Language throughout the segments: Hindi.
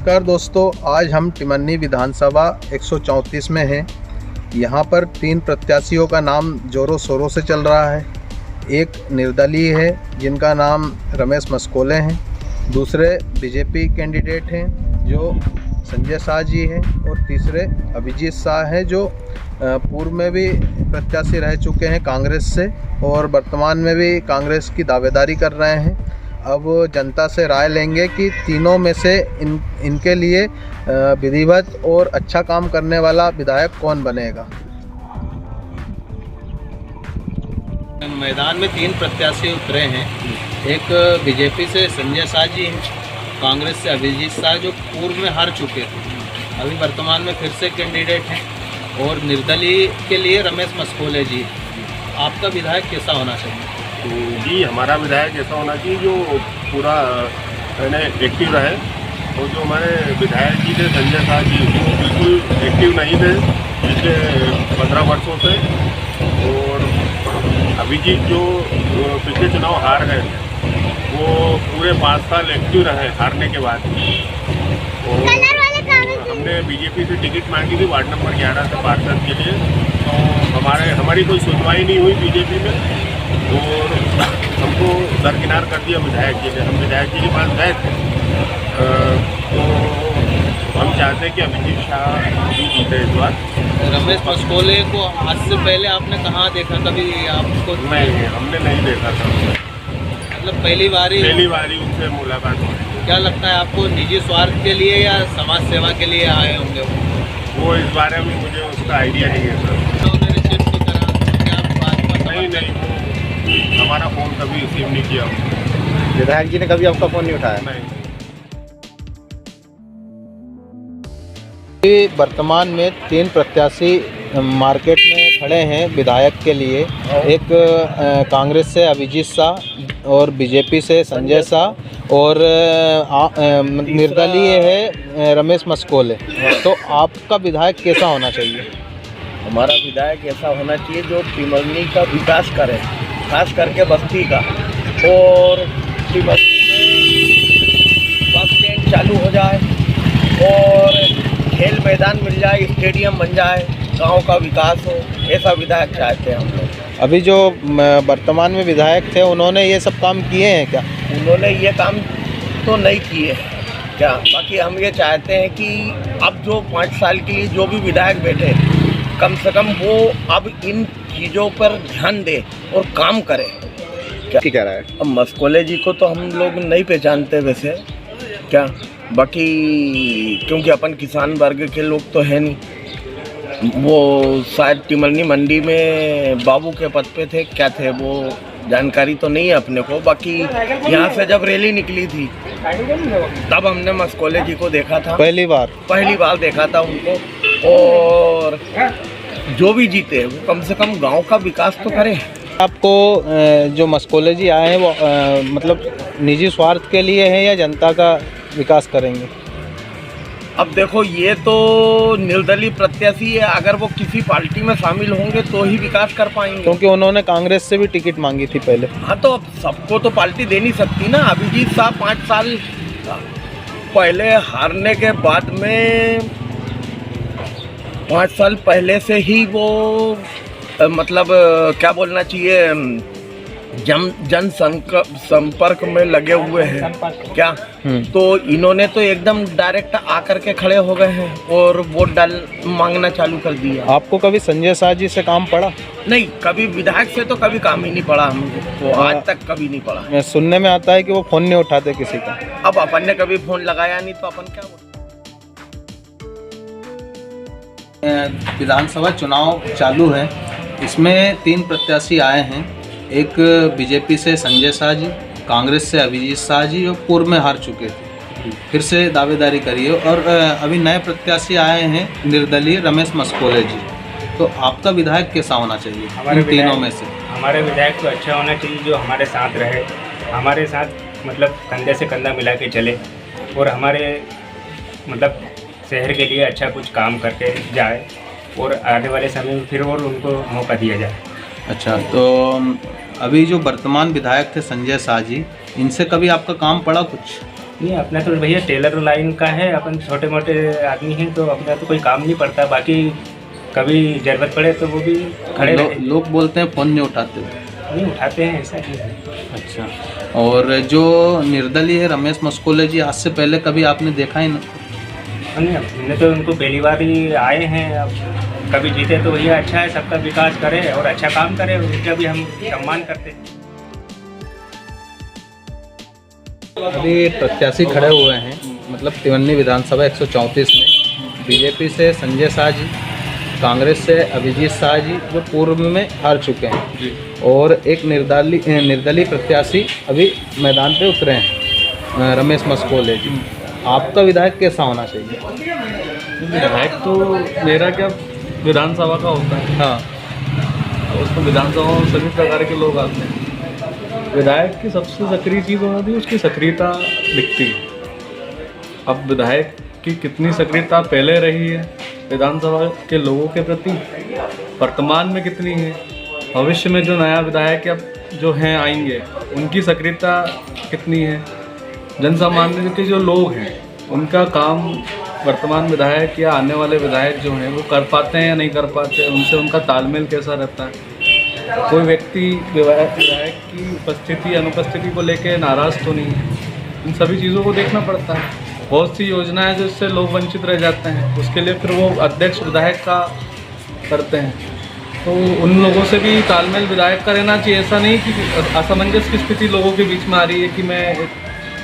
नमस्कार दोस्तों, आज हम टिमरनी विधानसभा 134 में हैं। यहाँ पर 3 प्रत्याशियों का नाम जोरों शोरों से चल रहा है। एक निर्दलीय है जिनका नाम रमेश मस्कोले हैं, दूसरे बीजेपी कैंडिडेट हैं जो संजय शाह जी हैं और तीसरे अभिजीत शाह हैं जो पूर्व में भी प्रत्याशी रह चुके हैं कांग्रेस से और वर्तमान में भी कांग्रेस की दावेदारी कर रहे हैं। अब जनता से राय लेंगे कि तीनों में से इनके लिए विधिवत और अच्छा काम करने वाला विधायक कौन बनेगा। मैदान में 3 प्रत्याशी उतरे हैं। एक बीजेपी से संजय शाह जी, कांग्रेस से अभिजीत शाह जो पूर्व में हार चुके थे, अभी वर्तमान में फिर से कैंडिडेट हैं, और निर्दलीय के लिए रमेश मस्कोले जी। आपका विधायक कैसा होना चाहिए? जी, हमारा विधायक ऐसा होना चाहिए जो पूरा एक्टिव रहे। और जो हमारे विधायक जी थे संजय शाह जी, वो बिल्कुल एक्टिव नहीं थे पिछले 15 वर्षों से। और अभिजीत जो पिछले चुनाव हार गए वो पूरे 5 साल एक्टिव रहे हारने के बाद। और हमने बीजेपी से टिकट मांगी थी वार्ड नंबर 11 से पार्षद के लिए, तो हमारी कोई सुनवाई नहीं हुई बीजेपी में और हमको दरकिनार कर दिया विधायक जी ने। हम विधायक जी के पास गए थे, तो हम चाहते हैं कि अभिजीत शाह जी जीते इस बार। रमेश मस्कोले को आज से पहले आपने कहाँ देखा? कभी आपको? नहीं, हमने नहीं देखा था। मतलब पहली बार ही उनसे मुलाकात हुई। क्या लगता है आपको, निजी स्वार्थ के लिए या समाज सेवा के लिए आए होंगे वो इस बारे में मुझे उसका आइडिया नहीं है सर। नहीं, हमारा फ़ोन कभी रिसीव नहीं किया। विधायक जी ने कभी आपका फ़ोन नहीं उठाया? नहीं। वर्तमान में 3 प्रत्याशी मार्केट में खड़े हैं विधायक के लिए। एक कांग्रेस से अभिजीत शाह और बीजेपी से संजय शाह और निर्दलीय है रमेश मस्कोले। तो आपका विधायक कैसा होना चाहिए? हमारा विधायक ऐसा होना चाहिए जो टिमरनी का विकास करे, खास करके बस्ती का। और बस्ती में बस स्टैंड चालू हो जाए और खेल मैदान मिल जाए, स्टेडियम बन जाए, गांव का विकास हो, ऐसा विधायक चाहते हैं हम लोग। अभी जो वर्तमान में विधायक थे उन्होंने ये सब काम किए हैं क्या? उन्होंने ये काम तो नहीं किए क्या, बाकी हम ये चाहते हैं कि अब जो 5 साल के लिए जो भी विधायक बैठे, कम से कम वो अब इन चीज़ों पर ध्यान दे और काम करे। क्या कह रहा है? अब मस्कोले जी को तो हम लोग नहीं पहचानते वैसे क्या, बाकी क्योंकि अपन किसान वर्ग के लोग तो है नहीं। वो शायद टिमरनी मंडी में बाबू के पद पे थे, क्या थे वो जानकारी तो नहीं है अपने को। बाकी यहाँ से जब रैली निकली थी तब हमने मस्कोले जी को देखा था, पहली बार देखा था उनको। और जो भी जीते वो कम से कम गांव का विकास तो करें। आपको जो मस्कोले जी आए हैं वो मतलब निजी स्वार्थ के लिए है या जनता का विकास करेंगे? अब देखो, ये तो निर्दलीय प्रत्याशी है, अगर वो किसी पार्टी में शामिल होंगे तो ही विकास कर पाएंगे। क्योंकि उन्होंने कांग्रेस से भी टिकट मांगी थी पहले। हाँ, तो अब सबको तो पार्टी दे नहीं सकती ना। अभिजीत शाह 5 साल पहले हारने के बाद में 5 साल पहले से ही वो मतलब क्या बोलना चाहिए, जन संपर्क में लगे हुए हैं क्या। तो इन्होंने तो एकदम डायरेक्ट आकर के खड़े हो गए हैं और वोट मांगना चालू कर दिया। आपको कभी संजय शाह जी से काम पड़ा? नहीं, कभी विधायक से तो कभी काम ही नहीं पड़ा हमको, आज तक कभी नहीं पड़ा। सुनने में आता है कि वो फ़ोन नहीं उठाते किसी का। अब अपन ने कभी फ़ोन लगाया नहीं तो अपन क्या। विधानसभा चुनाव चालू है, इसमें 3 प्रत्याशी आए हैं। एक बीजेपी से संजय शाह जी, कांग्रेस से अभिजीत शाह जी और पूर्व में हार चुके थे, फिर से दावेदारी करी है। और अभी नए प्रत्याशी आए हैं निर्दलीय रमेश मस्कोले जी। तो आपका विधायक कैसा होना चाहिए इन तीनों में से? हमारे विधायक तो अच्छा होना चाहिए जो हमारे साथ रहे, हमारे साथ मतलब कंधे से कंधा मिला के चले और हमारे मतलब शहर के लिए अच्छा कुछ काम करके जाए और आने वाले समय में फिर और उनको मौका दिया जाए। अच्छा, तो अभी जो वर्तमान विधायक थे संजय शाह जी, इनसे कभी आपका काम पड़ा कुछ? नहीं, अपना तो भैया टेलर लाइन का है, अपन छोटे मोटे आदमी हैं तो अपना तो कोई काम नहीं पड़ता, बाकी कभी ज़रूरत पड़े तो वो भी खड़े रहे। लोग बोलते हैं फ़ोन नहीं उठाते हो। नहीं उठाते हैं, ऐसा नहीं है। अच्छा, और जो निर्दलीय है रमेश मस्कोले जी, आज से पहले कभी आपने देखा ही ना? नहीं, हमने तो उनको पहली बार ही आए हैं, अब कभी जीते तो भैया अच्छा है, सबका विकास करे और अच्छा काम करे, उनका भी हम सम्मान करते हैं। अभी प्रत्याशी खड़े हुए हैं, मतलब तिवन्नी विधानसभा 134 में बीजेपी से संजय शाह जी, कांग्रेस से अभिजीत शाह जी जो पूर्व में हार चुके हैं, और एक निर्दलीय प्रत्याशी अभी मैदान पे उतरे हैं, रमेश मस्कोले जी। आपका विधायक कैसा होना चाहिए? विधायक तो मेरा क्या विधानसभा का होता है। हाँ, उसमें विधानसभा में सभी प्रकार के लोग आते हैं। विधायक की सबसे सक्रिय चीज़ होती है उसकी सक्रियता दिखती है। अब विधायक की कितनी सक्रियता पहले रही है विधानसभा के लोगों के प्रति, वर्तमान में कितनी है, भविष्य में जो नया विधायक अब जो हैं आएंगे उनकी सक्रियता कितनी है, जनसामान्य के जो लोग हैं उनका काम वर्तमान विधायक या आने वाले विधायक जो हैं वो कर पाते हैं या नहीं कर पाते, उनसे उनका तालमेल कैसा रहता है। कोई व्यक्ति विधायक की उपस्थिति अनुपस्थिति को लेकर नाराज़ तो नहीं है, इन सभी चीज़ों को देखना पड़ता है। बहुत सी योजनाएं हैं जिससे लोग वंचित रह जाते हैं, उसके लिए फिर वो अध्यक्ष विधायक का करते हैं, तो उन लोगों से भी तालमेल विधायक का रहना चाहिए। ऐसा नहीं कि असमंजस की स्थिति लोगों के बीच में आ रही है कि मैं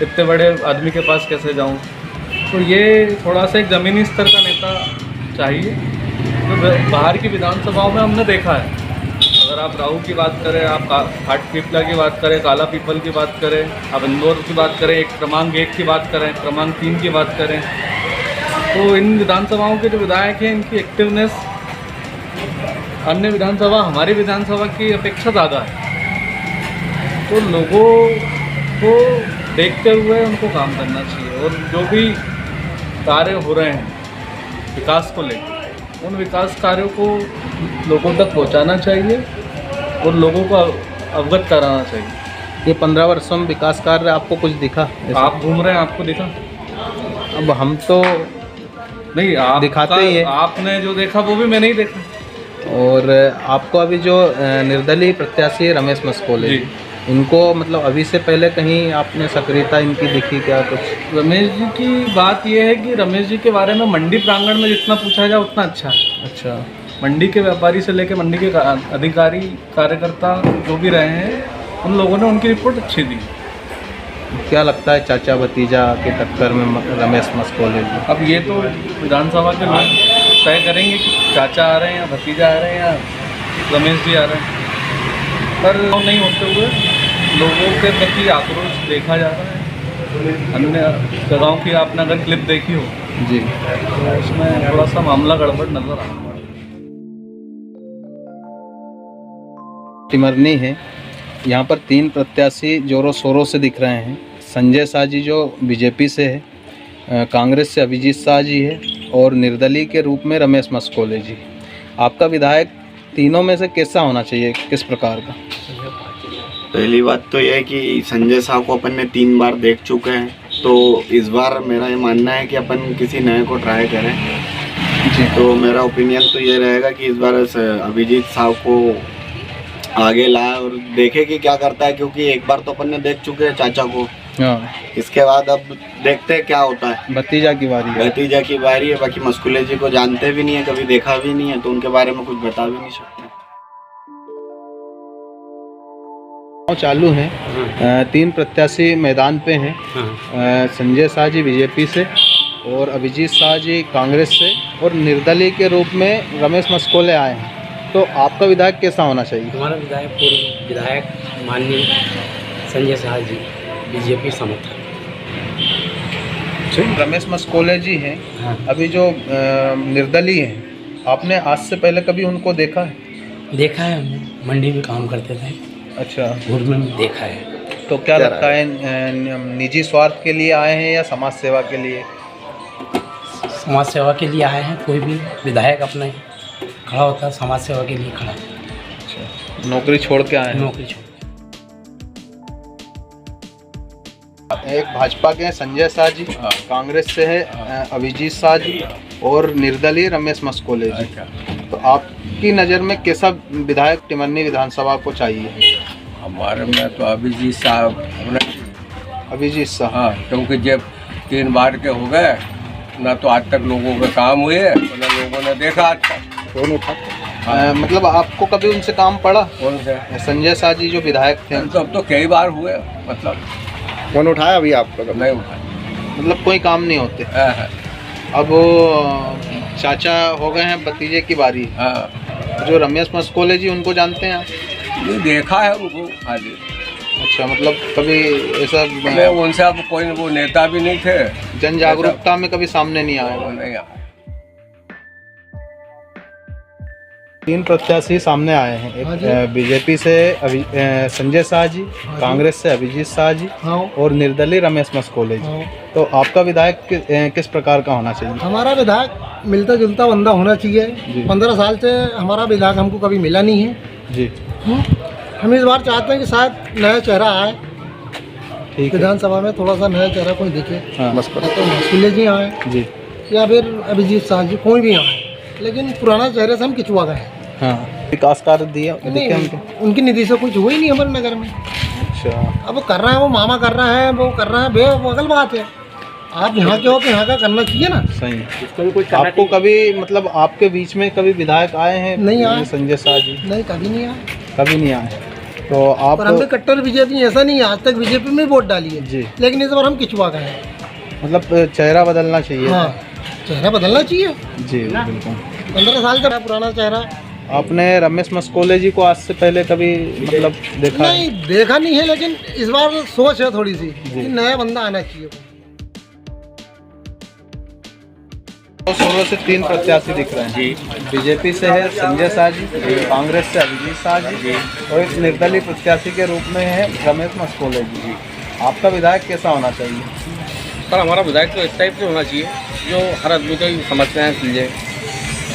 इतने बड़े आदमी के पास कैसे जाऊं, तो ये थोड़ा सा एक ज़मीनी स्तर का नेता चाहिए। तो बाहर की विधानसभाओं में हमने देखा है, अगर आप राहू की बात करें, आप हाट पीपला की बात करें, काला पीपल की बात करें, आप इंदौर की बात करें, एक क्रमांक 1 की बात करें, क्रमांक 3 की बात करें, तो इन विधानसभाओं के जो विधायक हैं इनकी एक्टिवनेस अन्य विधानसभा हमारी विधानसभा की अपेक्षा ज़्यादा है। तो लोगों को देखते हुए उनको काम करना चाहिए, और जो भी कार्य हो रहे हैं विकास को लेकर, उन विकास कार्यों को लोगों तक पहुंचाना चाहिए और लोगों को अवगत कराना चाहिए। ये 15 वर्षों में विकास कार्य आपको कुछ दिखा? आप घूम रहे हैं, आपको दिखा? अब हम तो नहीं, आप दिखाते ही है। आपने जो देखा वो भी मैंने ही देखा। और आपको अभी जो निर्दलीय प्रत्याशी है रमेश मस्कोले जी, इनको मतलब अभी से पहले कहीं आपने सक्रियता इनकी दिखी क्या कुछ? रमेश जी की बात यह है कि रमेश जी के बारे में मंडी प्रांगण में जितना पूछा जाए उतना अच्छा है। अच्छा, मंडी के व्यापारी से लेकर मंडी के अधिकारी कार्यकर्ता जो भी रहे हैं उन लोगों ने उनकी रिपोर्ट अच्छी दी। क्या लगता है चाचा भतीजा के टक्कर में रमेश मस्कोले जी? अब ये तो विधानसभा के लोग तय करेंगे कि चाचा आ रहे हैं या भतीजा आ रहे हैं या रमेश जी आ रहे हैं, पर नहीं होते हुए लोगों के प्रति आक्रोश देखा जा रहा है। अन्य जगहों की आपने अगर क्लिप देखी हो जी, तो उसमें थोड़ा सा मामला गड़बड़ नजर आ रहा है। टिमरनी है, यहाँ पर 3 प्रत्याशी जोरों शोरों से दिख रहे हैं। संजय शाह जी जो बीजेपी से है, कांग्रेस से अभिजीत शाह जी है, और निर्दलीय के रूप में रमेश मस्कोले जी। आपका विधायक तीनों में से कैसा होना चाहिए, किस प्रकार का? पहली बात तो यह है कि संजय शाह को अपन ने 3 बार देख चुके हैं, तो इस बार मेरा ये मानना है कि अपन किसी नए को ट्राई करें जी। तो मेरा ओपिनियन तो ये रहेगा कि इस बार अभिजीत शाह को आगे लाए और देखे कि क्या करता है, क्योंकि एक बार तो अपन ने देख चुके हैं चाचा को। हाँ, इसके बाद अब देखते हैं क्या होता है। भतीजा की बारी है। भतीजा की बारी है, बाकी मस्कुले जी को जानते भी नहीं है, कभी देखा भी नहीं है, तो उनके बारे में कुछ बता भी नहीं सकते। चालू हैं, 3 प्रत्याशी मैदान पे हैं। संजय शाह जी बीजेपी से, और अभिजीत शाह जी कांग्रेस से, और निर्दलीय के रूप में रमेश मस्कोले आए हैं। तो आपका विधायक कैसा होना चाहिए? हमारा विधायक पूर्व विधायक माननीय संजय शाह जी बीजेपी समर्थक। रमेश मस्कोले जी हैं, हाँ। अभी जो निर्दलीय हैं, आपने आज से पहले कभी उनको देखा है? देखा है, हमने मंडी में काम करते थे। अच्छा, भोर में देखा है। तो क्या लगता है निजी स्वार्थ के लिए आए हैं या समाज सेवा के लिए? समाज सेवा के लिए आए हैं। कोई भी विधायक अपना खड़ा होता है समाज सेवा के लिए खड़ा है। अच्छा, नौकरी छोड़ के आए हैं? नौकरी छोड़। एक भाजपा के हैं संजय शाह जी, कांग्रेस से है अभिजीत शाह जी और निर्दलीय रमेश मस्कोले जी। तो आपकी नज़र में कैसा विधायक टिमरनी विधानसभा को चाहिए? हमारे में तो अभिजीत साहब अभिजीत शाह, हाँ, क्योंकि जब 3 बार के हो गए ना, तो आज तक लोगों के काम हुए और ना लोगों ने देखा आज तक। मतलब आपको कभी उनसे काम पड़ा? कौन से? संजय शाह जी जो विधायक थे, तो अब तो कई बार हुए, मतलब कौन उठाया अभी आपको? नहीं उठाए, मतलब कोई काम नहीं होते। हाँ, अब वो चाचा हो गए हैं, भतीजे की बारी। हाँ। जो रमेश मस्कोले जी, उनको जानते हैं आप? ये देखा है उनको खाली। अच्छा, मतलब कभी ऐसा मैं उनसे अब कोई वो नेता भी नहीं थे, जन जागरूकता में कभी सामने नहीं आया? नहीं आया। 3 प्रत्याशी सामने आए हैं। एक बीजेपी से संजय शाह जी, कांग्रेस से अभिजीत शाह जी और निर्दलीय रमेश मस्कोले जी। तो आपका विधायक किस प्रकार का होना चाहिए? हमारा विधायक मिलता जुलता बंदा होना चाहिए। 15 साल से हमारा विधायक हमको कभी मिला नहीं है जी। हम इस बार चाहते हैं कि शायद नया चेहरा आए, ठीक है। विधानसभा में थोड़ा सा नया चेहरा कोई दिखे। हाँ। तो मस्कोले जी आए जी, या फिर अभिजीत शाह जी, कोई भी आए, लेकिन पुराना चेहरे से हम खिंचवा गए। हाँ, विकास कार्य दिए उनकी निधि से कुछ हुआ ही नहीं हमारे नगर में। अच्छा, अब वो कर रहा है, वो मामा कर रहा है, वो कर रहा है, वो अगल बात है। आप यहाँ के हो तो यहाँ का करना चाहिए ना। सही। आपको कभी मतलब आपके बीच में कभी विधायक आए हैं? नहीं आए। संजय शाह जी नहीं, कभी नहीं आए। कभी नहीं आए। तो आप पर हम भी कट्टर बीजेपी, ऐसा नहीं है, आज तक बीजेपी में वोट डाली है जी, लेकिन इस बार हम खिंचवा गए हैं। मतलब चेहरा बदलना चाहिए। हाँ, चेहरा बदलना चाहिए जी, बिल्कुल। 15 साल का पुराना चेहरा। आपने रमेश मस्कोले जी को आज से पहले कभी मतलब देखा नहीं, देखा नहीं है, लेकिन इस बार सोच है थोड़ी सी कि नया बंदा आना चाहिए। तो 16 से 3 प्रत्याशी दिख रहे हैं जी। बीजेपी से है संजय शाह जी, कांग्रेस से अभिजीत शाह जी और एक निर्दलीय प्रत्याशी के रूप में है रमेश मस्कोले जी। आपका विधायक कैसा होना चाहिए? सर, हमारा विधायक तो इस टाइप से होना चाहिए जो हर आदमी को समस्याएं सुलझे,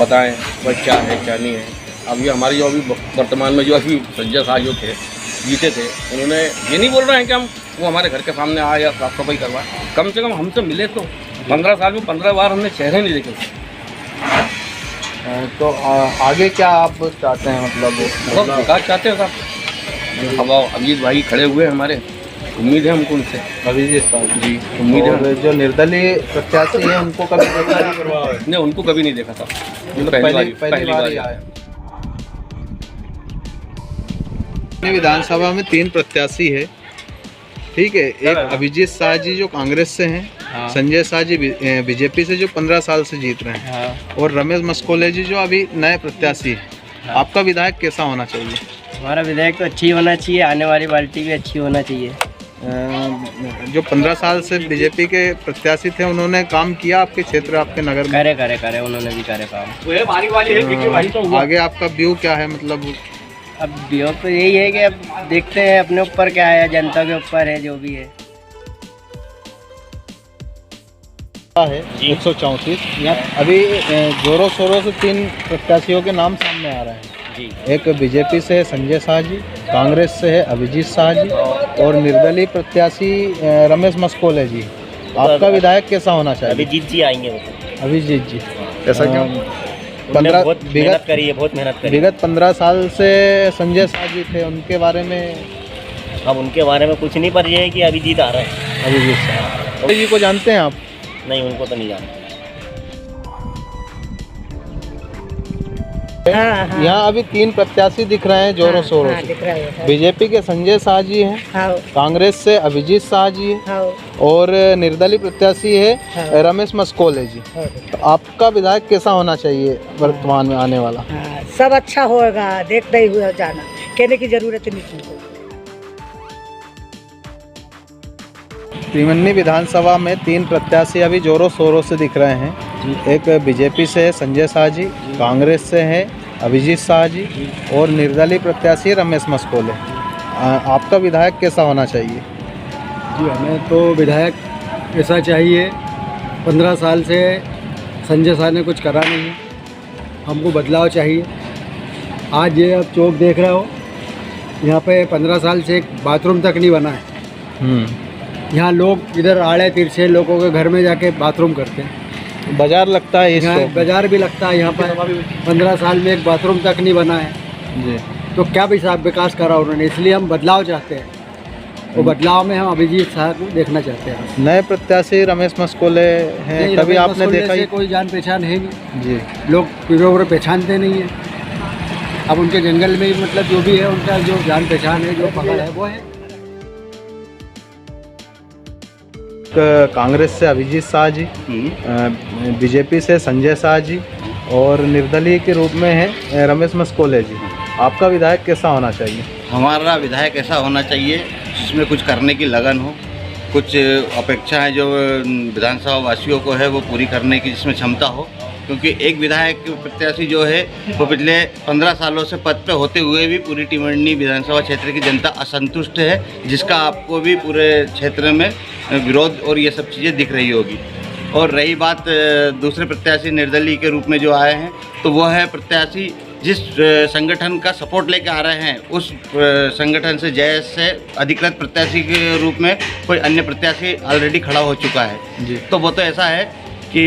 बताएं वह क्या है क्या नहीं है। अब ये हमारी जो अभी वर्तमान में जो अभी संजय शाह जो थे, जीते थे, उन्होंने ये नहीं बोल रहे हैं कि हम वो हमारे घर के सामने आए या साफ सफाई करवाए, कम से कम हमसे मिले तो। 15 साल में 15 बार हमने चेहरे नहीं देखे। तो आगे क्या आप चाहते हैं? मतलब विकास चाहते हैं साहब। अब अभिजीत भाई खड़े हुए हैं हमारे, उम्मीद है हमको उनसे। अभिजीत शाह जी, उम्मीद है। जो निर्दलीय प्रत्याशी हैं उनको कभी देखा नहीं, उनको कभी नहीं देखा था, पहली बार आए। विधानसभा में 3 प्रत्याशी है, ठीक है। एक अभिजीत शाह जी जो कांग्रेस से हैं, हाँ। संजय शाह जी बीजेपी से जो 15 साल से जीत रहे हैं, हाँ। और रमेश मस्कोले जी जो अभी नए प्रत्याशी हैं। हाँ। आपका विधायक कैसा होना चाहिए? हमारा विधायक तो अच्छी होना चाहिए, आने वाली पार्टी भी अच्छी होना चाहिए। जो 15 साल से बीजेपी के प्रत्याशी थे, उन्होंने काम किया आपके क्षेत्र, आपके नगर में? करे उन्होंने भी करे काम। आगे आपका व्यू क्या है? मतलब अब व्यू तो यही है कि अब देखते हैं अपने ऊपर क्या है, जनता के ऊपर है, जो भी है। 134 अभी जोरों शोरों से 3 प्रत्याशियों के नाम सामने आ रहे हैं जी। एक बीजेपी से है संजय शाह जी, कांग्रेस से है अभिजीत शाह जी और निर्दलीय प्रत्याशी रमेश मस्कोले जी। आपका विधायक कैसा होना चाहिए? अभिजीत जी आएंगे। अभिजीत जी, ऐसा क्यों? 15 बहुत मेहनत करी है। विगत 15 साल से संजय शाह जी थे, उनके बारे में? अब उनके बारे में कुछ नहीं, पर ये है कि अभिजीत आ रहा है। अभिजीत शाह जी को जानते हैं आप? नहीं, उनको तो नहीं जानते। यहाँ अभी 3 प्रत्याशी दिख रहे हैं जोरों शोरों से। बीजेपी के संजय शाह जी हैं, कांग्रेस से अभिजीत शाह जी हैं और निर्दलीय प्रत्याशी है रमेश मस्कोले जी। तो आपका विधायक कैसा होना चाहिए वर्तमान में आने वाला? सब अच्छा होगा, देखते ही हुआ जाना, कहने की जरूरत नहीं। टिमरनी विधानसभा में 3 प्रत्याशी अभी जोरों शोरों से दिख रहे हैं। एक बीजेपी से है संजय शाह जी, कांग्रेस से है अभिजीत शाह जी और निर्दलीय प्रत्याशी रमेश मस्कोले। आपका विधायक कैसा होना चाहिए? जी, हमें तो विधायक ऐसा चाहिए, 15 साल से संजय शाह ने कुछ करा नहीं है, हमको बदलाव चाहिए। आज ये आप चौक देख रहे हो, यहाँ पे 15 साल से एक बाथरूम तक नहीं बना है। यहाँ लोग इधर आड़े तिरछे लोगों के घर में जाके बाथरूम करते हैं। बाजार लगता है यहाँ इसको। बाजार भी लगता है यहाँ पर। 15 साल में एक बाथरूम तक नहीं बना है जी। तो क्या विकास करा उन्होंने, इसलिए हम बदलाव चाहते हैं। वो बदलाव में हम अभिजीत शाह को देखना चाहते हैं। नए प्रत्याशी रमेश मस्कोले हैं, नहीं, कभी रमेश आपने मस्कोले देखा? से कोई जान पहचान है नहीं जी। लोग पूरे पहचानते नहीं है। अब उनके जंगल में ही मतलब जो भी है उनका जो जान पहचान है, जो पकड़ है वो है। कांग्रेस से अभिजीत शाह जी, बीजेपी से संजय शाह जी और निर्दलीय के रूप में है रमेश मस्कोले जी। आपका विधायक कैसा होना चाहिए? हमारा विधायक ऐसा होना चाहिए जिसमें कुछ करने की लगन हो, कुछ अपेक्षाएं जो विधानसभा वासियों को है वो पूरी करने की जिसमें क्षमता हो। क्योंकि एक विधायक प्रत्याशी जो है वो पिछले 15 सालों से पद पे होते हुए भी पूरी टिमरनी विधानसभा क्षेत्र की जनता असंतुष्ट है, जिसका आपको भी पूरे क्षेत्र में विरोध और ये सब चीज़ें दिख रही होगी। और रही बात दूसरे प्रत्याशी निर्दलीय के रूप में जो आए हैं, तो वह है प्रत्याशी जिस संगठन का सपोर्ट लेके आ रहे हैं उस संगठन से जैसे अधिकृत प्रत्याशी के रूप में कोई अन्य प्रत्याशी ऑलरेडी खड़ा हो चुका है जी। तो वो तो ऐसा है कि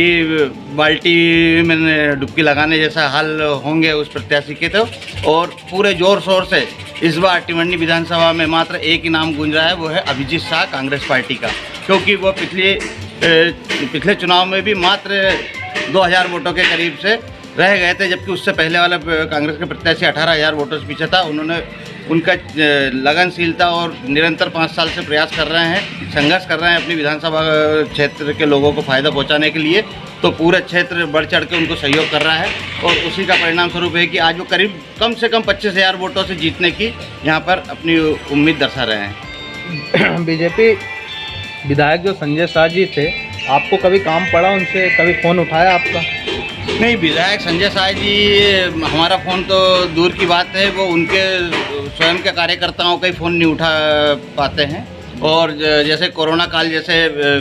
बाल्टी में डुबकी लगाने जैसा हाल होंगे उस प्रत्याशी के। तो और पूरे जोर शोर से इस बार टिमरनी विधानसभा में मात्र एक ही नाम गूंज रहा है, वो है अभिजीत शाह कांग्रेस पार्टी का। क्योंकि वो पिछले चुनाव में भी मात्र 2000 वोटों के करीब से रह गए थे, जबकि उससे पहले वाला कांग्रेस के प्रत्याशी 18,000 वोटों से पीछे था। उन्होंने उनका लगनशीलता और निरंतर 5 साल से प्रयास कर रहे हैं, संघर्ष कर रहे हैं अपनी विधानसभा क्षेत्र के लोगों को फ़ायदा पहुंचाने के लिए। तो पूरा क्षेत्र बढ़ चढ़ के उनको सहयोग कर रहा है और उसी का परिणाम स्वरूप है कि आज वो करीब कम से कम 25,000 वोटों से जीतने की यहाँ पर अपनी उम्मीद दर्शा रहे हैं। बीजेपी विधायक जो संजय शाह जी थे, आपको कभी काम पड़ा उनसे, कभी फ़ोन उठाया आपका? नहीं, विधायक संजय शाह जी हमारा फ़ोन तो दूर की बात है, वो उनके स्वयं के कार्यकर्ताओं का ही फ़ोन नहीं उठा पाते हैं। और जैसे कोरोना काल जैसे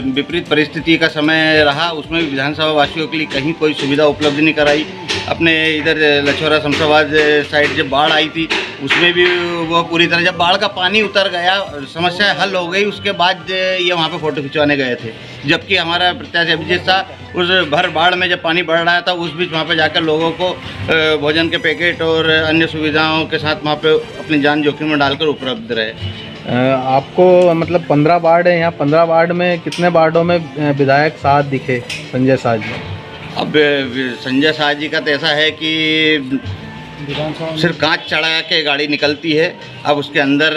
विपरीत परिस्थिति का समय रहा, उसमें भी विधानसभा वासियों के लिए कहीं कोई सुविधा उपलब्ध नहीं कराई। अपने इधर लछौरा शमशाबाद साइड जब बाढ़ आई थी, उसमें भी वो पूरी तरह, जब बाढ़ का पानी उतर गया, समस्या हल हो गई, उसके बाद ये वहाँ पे फ़ोटो खिंचवाने गए थे। जबकि हमारा प्रत्याशी अभिजीत शाह उस भर बाढ़ में जब पानी बढ़ रहा था, उस बीच वहाँ पे जाकर लोगों को भोजन के पैकेट और अन्य सुविधाओं के साथ वहाँ पे अपनी जान जोखिम में डालकर उपलब्ध रहे। आपको मतलब 15 वार्ड है यहाँ, 15 वार्ड में कितने वार्डों में विधायक साथ दिखे संजय शाह जी? अब संजय शाह जी का तो ऐसा है कि सिर्फ कांच चढ़ा के गाड़ी निकलती है, अब उसके अंदर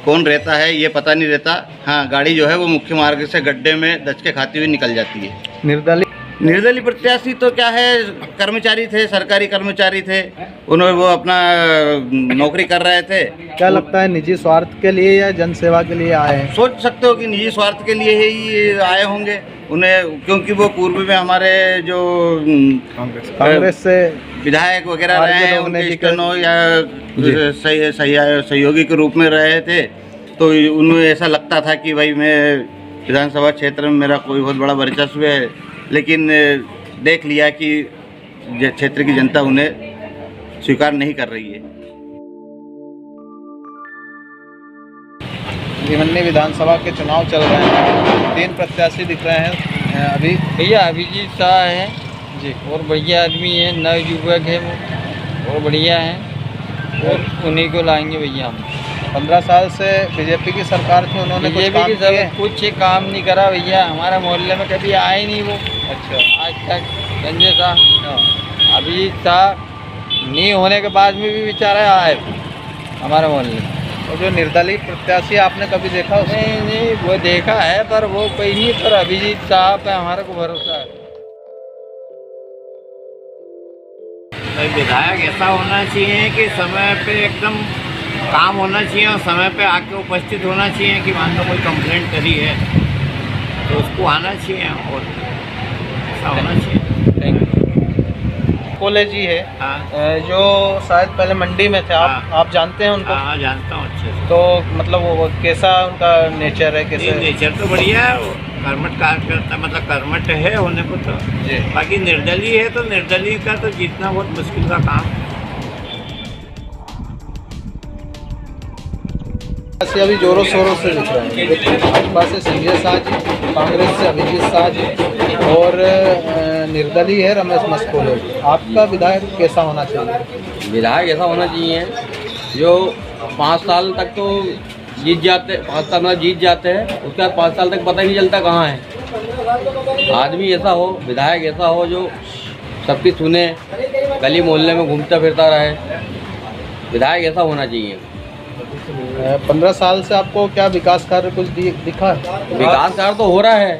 कौन रहता है ये पता नहीं रहता। हाँ, गाड़ी जो है वो मुख्य मार्ग से गड्ढे में दचके खाती हुई निकल जाती है। निर्दलीय प्रत्याशी तो क्या है, कर्मचारी थे, सरकारी कर्मचारी थे, उन्होंने वो अपना नौकरी कर रहे थे। क्या लगता है, निजी स्वार्थ के लिए या जन सेवा के लिए आए हैं? सोच सकते हो कि निजी स्वार्थ के लिए ही आए होंगे उन्हें, क्योंकि वो पूर्व में हमारे जो कांग्रेस से विधायक वगैरह रहे हैं, उनके स्टेनो या सहयोगी के रूप में रहे थे। तो उन्हें ऐसा लगता था कि भाई मैं विधानसभा क्षेत्र में मेरा कोई बहुत बड़ा वर्चस्व है, लेकिन देख लिया कि क्षेत्र की जनता उन्हें स्वीकार नहीं कर रही है। टिमरनी विधानसभा के चुनाव चल रहे हैं, 3 प्रत्याशी दिख रहे हैं अभी। भैया अभिजीत शाह है जी, और भैया आदमी है, नव युवक है वो, और बढ़िया है, और उन्हीं को लाएंगे भैया हम। 15 साल से बीजेपी की सरकार थी, उन्होंने कुछ काम नहीं करा भैया, हमारे मोहल्ले में कभी आए नहीं वो। अच्छा, आज तक संजय शाह, अभिजीत शाह नहीं होने के बाद में भी बेचारा आए हमारे मोहल्ले में। और जो निर्दलीय प्रत्याशी आपने कभी देखा उसे? नहीं, वो देखा है पर वो कोई नहीं, पर अभिजीत शाह पे हमारे को भरोसा है। विधायक ऐसा होना चाहिए कि समय पे एकदम काम होना चाहिए और समय पे आके उपस्थित होना चाहिए। कि मान लो कोई कंप्लेंट करी है तो उसको आना चाहिए और ऐसा होना चाहिए। कोले जी है, जो शायद पहले मंडी में थे, आप जानते हैं उनको? हाँ, जानता हूँ अच्छे से। तो मतलब वो कैसा उनका नेचर है? कैसे? नेचर तो बढ़िया है, कर्मठ कार्य करता, मतलब कर्मठ है होने को तो। बाकी निर्दलीय है तो निर्दलीय का तो जीतना बहुत मुश्किल का काम। ऐसे अभी जोरों शोरों से दिख रहे हैं। एक भाजपा से संजय शाह जी, कांग्रेस से अभिजीत शाह जी और निर्दलीय है रमेश मस्कोले। आपका विधायक कैसा होना चाहिए? विधायक ऐसा होना चाहिए जो 5 साल तक तो जीत जाते, 5 साल में जीत जाते हैं, उसके बाद 5 साल तक पता ही नहीं चलता कहाँ है। आदमी ऐसा हो, विधायक ऐसा हो जो सबकी सुने, गली मोहल्ले में घूमता फिरता रहे, विधायक ऐसा होना चाहिए। 15 साल से आपको क्या विकास कार्य कुछ दिखा है? विकास कार्य तो हो रहा है,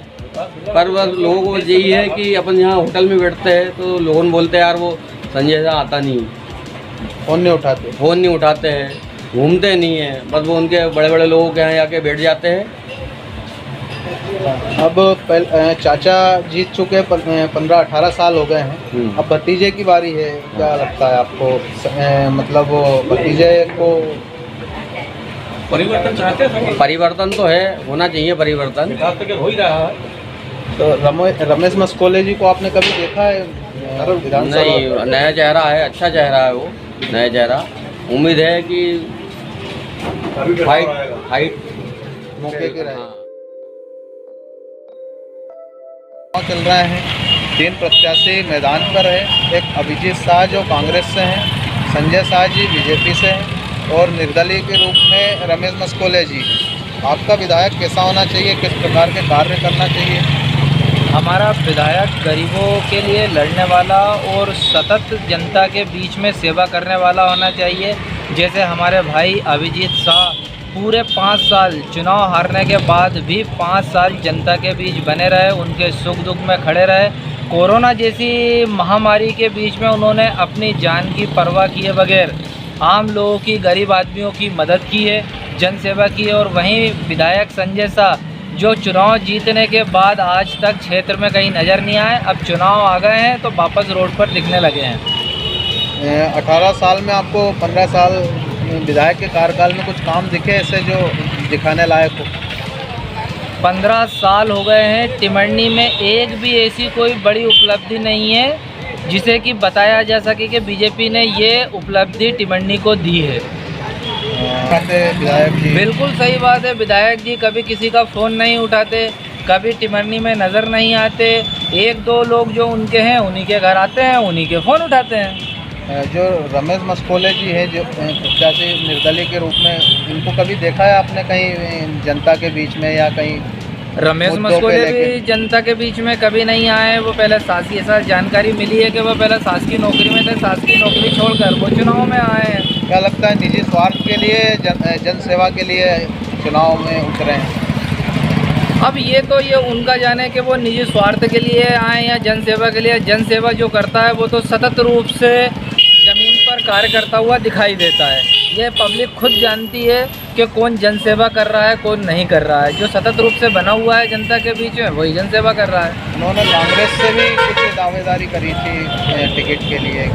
पर बस लोगों को यही है कि अपन यहाँ होटल में बैठते हैं तो लोगों बोलते हैं यार वो संजय शाह आता नहीं, फ़ोन नहीं उठाते हैं, घूमते नहीं हैं, बस वो उनके बड़े बड़े लोगों के यहाँ आके बैठ जाते हैं। अब चाचा जीत चुके 15-18 साल हो गए हैं, अब भतीजे की बारी है। क्या लगता है आपको? मतलब वो भतीजे को परिवर्तन चाहते हैं? परिवर्तन तो है, होना चाहिए परिवर्तन, विकास तो हो ही रहा है। तो रमेश मस्कोले जी को आपने कभी देखा है विधानसभा? नहीं, नया चेहरा है, अच्छा चेहरा है वो, नया चेहरा। उम्मीद है कि हाइट मौके के रहे। चल रहे हैं, 3 प्रत्याशी मैदान पर है। एक अभिजीत शाह जो कांग्रेस से हैं, संजय शाह जी बीजेपी से हैं और निर्दलीय के रूप में रमेश मस्कोले जी। आपका विधायक कैसा होना चाहिए, किस प्रकार के कार्य करना चाहिए? हमारा विधायक गरीबों के लिए लड़ने वाला और सतत जनता के बीच में सेवा करने वाला होना चाहिए। जैसे हमारे भाई अभिजीत शाह पूरे 5 साल चुनाव हारने के बाद भी 5 साल जनता के बीच बने रहे, उनके सुख दुख में खड़े रहे। कोरोना जैसी महामारी के बीच में उन्होंने अपनी जान की परवाह किए बगैर आम लोगों की, गरीब आदमियों की मदद की है, जनसेवा की है। और वहीं विधायक संजय शाह जो चुनाव जीतने के बाद आज तक क्षेत्र में कहीं नज़र नहीं आए, अब चुनाव आ गए हैं तो वापस रोड पर दिखने लगे हैं। 18 साल में आपको 15 साल विधायक के कार्यकाल में कुछ काम दिखे ऐसे जो दिखाने लायक हो? 15 साल हो गए हैं, टिमरनी में एक भी ऐसी कोई बड़ी उपलब्धि नहीं है जिसे कि बताया जा सके कि बीजेपी ने ये उपलब्धि टिमरनी को दी है। विधायक जी बिल्कुल सही बात है। विधायक जी कभी किसी का फ़ोन नहीं उठाते, कभी टिमरनी में नज़र नहीं आते। 1-2 लोग जो उनके हैं उन्हीं के घर आते हैं, उन्हीं के फ़ोन उठाते हैं। जो रमेश मस्कोले जी हैं, जो प्रत्याशी निर्दलीय के रूप में, इनको कभी देखा है आपने कहीं जनता के बीच में या कहीं? रमेश मस्कोले भी जनता के बीच में कभी नहीं आए। वो पहले शासकीय, ऐसा जानकारी मिली है कि वो पहले शासकीय नौकरी में थे, शासकीय नौकरी छोड़कर वो चुनाव में आए हैं। क्या लगता है निजी स्वार्थ के लिए, जन सेवा के लिए चुनाव में उतरे हैं? अब ये तो ये उनका जाने कि वो निजी स्वार्थ के लिए आए या जनसेवा के लिए। जनसेवा जो करता है वो तो सतत रूप से ज़मीन पर कार्य करता हुआ दिखाई देता है। ये पब्लिक खुद जानती है कि कौन जनसेवा कर रहा है, कौन नहीं कर रहा है। जो सतत रूप से बना हुआ है जनता के बीच में, वही जनसेवा कर रहा है। उन्होंने कांग्रेस से भी कुछ दावेदारी करी थी टिकट के लिए।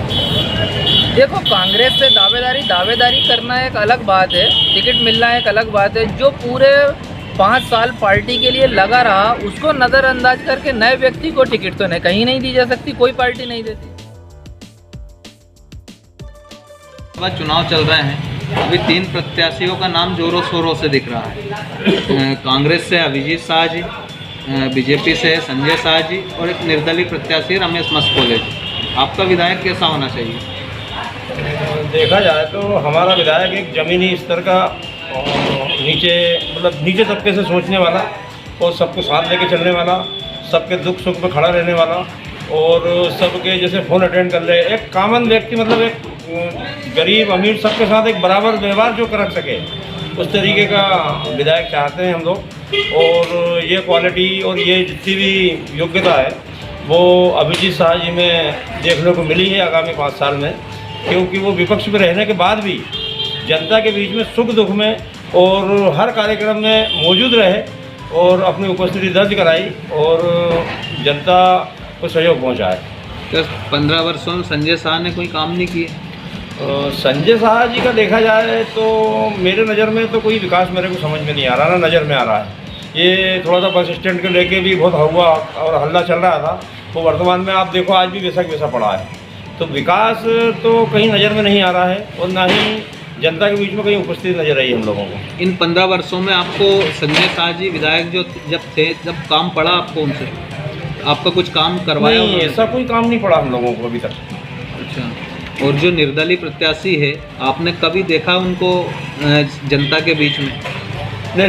देखो, कांग्रेस से दावेदारी करना एक अलग बात है, टिकट मिलना एक अलग बात है। जो पूरे 5 साल पार्टी के लिए लगा रहा, उसको नज़रअंदाज करके नए व्यक्ति को टिकट तो कहीं नहीं दी जा सकती, कोई पार्टी नहीं देती। चुनाव चल रहे हैं, अभी 3 प्रत्याशियों का नाम जोरों शोरों से दिख रहा है। कांग्रेस से अभिजीत शाह जी, बीजेपी से संजय शाह जी और एक निर्दलीय प्रत्याशी रमेश मस्कोले जी। आपका विधायक कैसा होना चाहिए? देखा जाए तो हमारा विधायक एक ज़मीनी स्तर का, नीचे मतलब नीचे तबके से सोचने वाला और सबको साथ लेके चलने वाला, सबके दुख सुख में खड़ा रहने वाला और सबके जैसे फ़ोन अटेंड कर ले, एक कॉमन व्यक्ति, मतलब एक गरीब अमीर सबके साथ एक बराबर व्यवहार जो कर सके, उस तरीके का विधायक चाहते हैं हम लोग। और ये क्वालिटी और ये जितनी भी योग्यता है वो अभिजीत शाह जी में देखने को मिली है आगामी 5 साल में, क्योंकि वो विपक्ष में रहने के बाद भी जनता के बीच में सुख दुख में और हर कार्यक्रम में मौजूद रहे और अपनी उपस्थिति दर्ज कराई और जनता को सहयोग पहुंचाए। तो 15 वर्षों में संजय शाह ने कोई काम नहीं किए? संजय शाह जी का देखा जाए तो मेरे नज़र में तो कोई विकास मेरे को समझ में नहीं आ रहा, ना नज़र में आ रहा है। ये थोड़ा सा बस स्टैंड को लेके भी बहुत हुआ और हल्ला चल रहा था, वो वर्तमान में आप देखो आज भी वैसा वैसा पड़ा है। तो विकास तो कहीं नज़र में नहीं आ रहा है और ना ही जनता के बीच में कहीं उपस्थित नजर आई हम लोगों को। इन 15 वर्षों में आपको संजय शाह जी विधायक जो जब काम पड़ा आपको उनसे, आपका कुछ काम करवाया? नहीं, ऐसा कोई काम नहीं पड़ा हम लोगों को अभी तक। अच्छा, और जो निर्दलीय प्रत्याशी है आपने कभी देखा उनको जनता के बीच में? नहीं,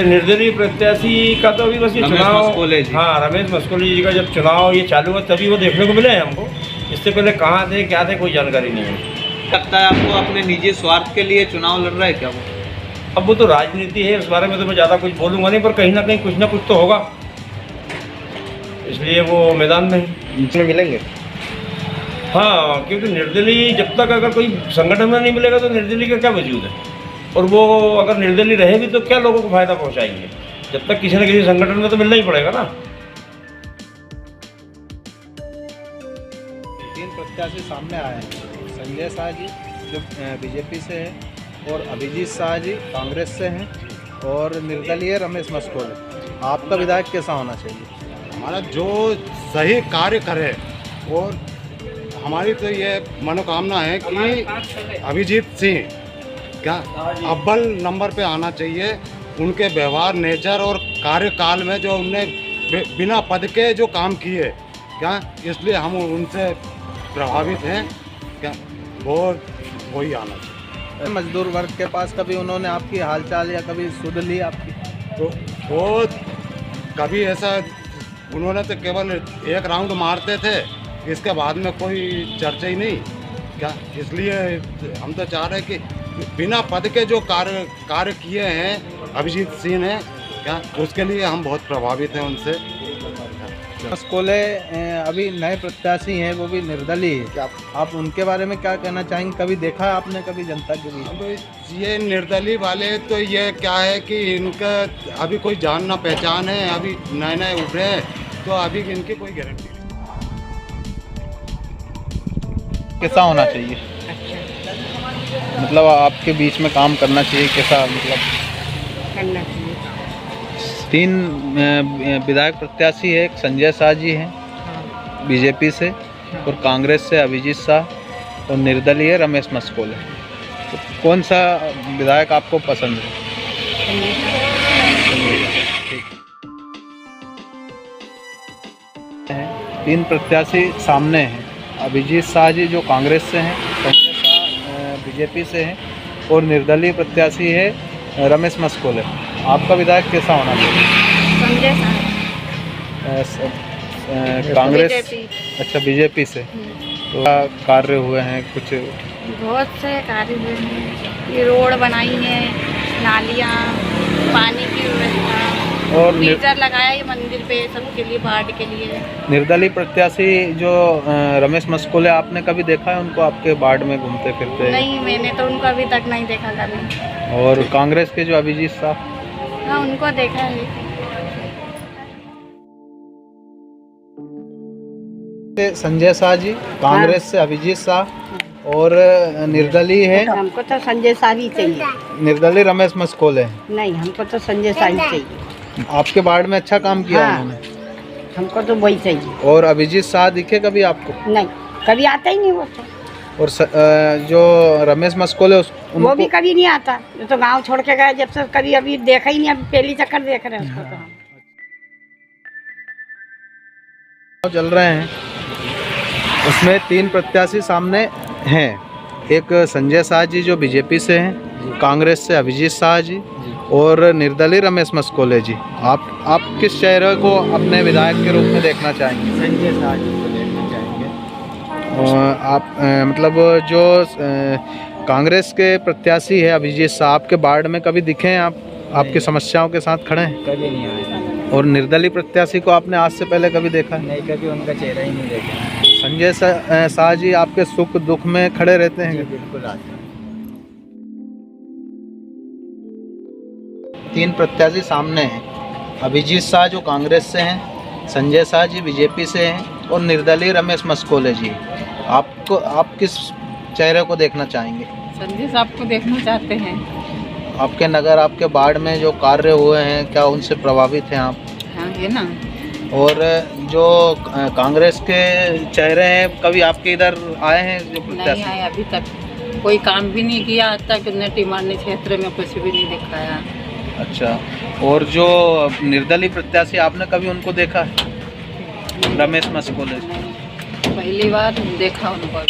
निर्दलीय प्रत्याशी का तो अभी बस ये रमेश चुनाव, मस्कोले जी। हाँ, रमेश मस्कोले जी का जब चुनाव ये चालू हुआ तभी वो देखने को मिले हैं हमको। इससे पहले कहाँ थे क्या थे कोई जानकारी नहीं है। लगता है आपको अपने निजी स्वार्थ के लिए चुनाव लड़ रहा है क्या वो? अब वो तो राजनीति है, उस बारे में तो मैं ज़्यादा कुछ बोलूँगा नहीं, पर कहीं ना कहीं कुछ ना कुछ तो होगा, इसलिए वो मैदान में है। मिलेंगे? हाँ, क्योंकि निर्दलीय जब तक अगर कोई संगठन में नहीं मिलेगा तो निर्दलीय का क्या वजूद है, और वो अगर निर्दलीय रहे भी तो क्या लोगों को फायदा पहुंचाएंगे? जब तक किसी न किसी संगठन में तो मिलना ही पड़ेगा ना। 3 प्रत्याशी सामने आए हैं, संजय शाह जी जो बीजेपी से है, और अभिजीत शाह जी कांग्रेस से हैं, और निर्दलीय रमेश मस्कोले। आपका विधायक कैसा होना चाहिए? हमारा जो सही कार्य करे, और हमारी तो ये मनोकामना है कि अभिजीत सिंह क्या अव्वल नंबर पे आना चाहिए। उनके व्यवहार, नेचर और कार्यकाल में जो उनने बिना पद के जो काम किए क्या, इसलिए हम उनसे प्रभावित हैं क्या, वो वही आना चाहिए। मजदूर वर्ग के पास कभी उन्होंने आपकी हालचाल या कभी सुध ली आपकी? तो वो कभी ऐसा, उन्होंने तो केवल एक राउंड मारते थे, इसके बाद में कोई चर्चा ही नहीं क्या। इसलिए हम तो चाह रहे हैं कि बिना पद के जो कार्य किए हैं अभिजीत सिंह ने क्या, उसके लिए हम बहुत प्रभावित हैं उनसे। मस्कोले अभी नए प्रत्याशी हैं, वो भी निर्दलीय है, आप उनके बारे में क्या कहना चाहेंगे? कभी देखा है आपने कभी जनता के बीच? ये निर्दलीय वाले तो ये क्या है कि इनका अभी कोई जान ना पहचान है, अभी नए नए उभरे हैं, तो अभी इनकी कोई गारंटी नहीं। कैसा होना चाहिए? मतलब आपके बीच में काम करना चाहिए, कैसा मतलब करना चाहिए? 3 विधायक प्रत्याशी है, एक संजय शाह जी हैं बीजेपी से, और कांग्रेस से अभिजीत शाह, और निर्दलीय रमेश मस्कोले। तो कौन सा विधायक आपको पसंद है? ठीक। 3 प्रत्याशी सामने हैं, अभिजीत शाह जी जो कांग्रेस से हैं, संजय शाह बीजेपी से हैं, और निर्दलीय प्रत्याशी है रमेश मस्कोले। आपका विधायक कैसा होना चाहिए? संजय शाह, कांग्रेस। बीजेपी। अच्छा, बीजेपी से। तो कार्य हुए हैं कुछ? बहुत से कार्य हुए हैं, ये रोड बनाई है, नालियाँ, पानी की व्यवस्था, और मीटर लगाया है मंदिर पे सबके लिए, वार्ड के लिए। निर्दलीय प्रत्याशी जो रमेश मस्कोले, आपने कभी देखा है उनको आपके वार्ड में घूमते फिरते? नहीं, मैंने तो उनको अभी तक नहीं देखा कभी। और कांग्रेस के जो अभिजीत शाह? हाँ, उनको देखा है। संजय शाह जी कांग्रेस से, अभिजीत शाह, और निर्दलीय है। हमको तो संजय शाह ही चाहिए। निर्दलीय रमेश मस्कोले। नहीं, हमको तो संजय शाह ही चाहिए। आपके वार्ड में अच्छा काम किया उन्होंने? हमको तो वही चाहिए। और अभिजीत शाह दिखे कभी आपको? नहीं, कभी आता ही नहीं वो तो। और जो रमेश मस्कोले वो भी कभी नहीं आता, तो गांव छोड़ के गए जब से, कभी अभी देखा ही नहीं, अभी पहली चक्कर देख रहे हैं उसको तो। चल रहे हैं, उसमें 3 प्रत्याशी सामने हैं, एक संजय शाह जी जो बीजेपी से हैं, कांग्रेस से अभिजीत शाह जी, और निर्दलीय रमेश मस्कोले जी। आप किस चेहरे को अपने विधायक के रूप में देखना चाहेंगे? संजय शाह जी को देखना चाहेंगे। और आप मतलब जो कांग्रेस के प्रत्याशी है अभिजीत शाह, आपके वार्ड में कभी दिखे हैं? आपकी समस्याओं के साथ खड़े हैं? कभी नहीं आए। और निर्दलीय प्रत्याशी को आपने आज से पहले कभी देखा है? नहीं, कभी उनका चेहरा ही नहीं देखा। संजय शाह जी आपके सुख दुख में खड़े रहते हैं? बिल्कुल आते हैं। 3 प्रत्याशी सामने हैं, अभिजीत शाह जो कांग्रेस से हैं, संजय शाह जी बीजेपी से हैं, और निर्दलीय रमेश मस्कोले जी। आप किस चेहरे को देखना चाहेंगे? संजय साहब को देखना चाहते हैं। आपके नगर, आपके वार्ड में जो कार्य हुए हैं, क्या उनसे प्रभावित हैं आप? हाँ, ये ना। और जो कांग्रेस के चेहरे हैं, कभी आपके इधर आए हैं जो प्रत्याशी? नहीं आए अभी तक। कोई काम भी नहीं किया आज तक, उन्हें टिमरनी क्षेत्र में कुछ भी नहीं दिखाया। अच्छा, और जो निर्दलीय प्रत्याशी आपने कभी उनको देखा है? रमेश मस्कोले पहली बार देखा उनको।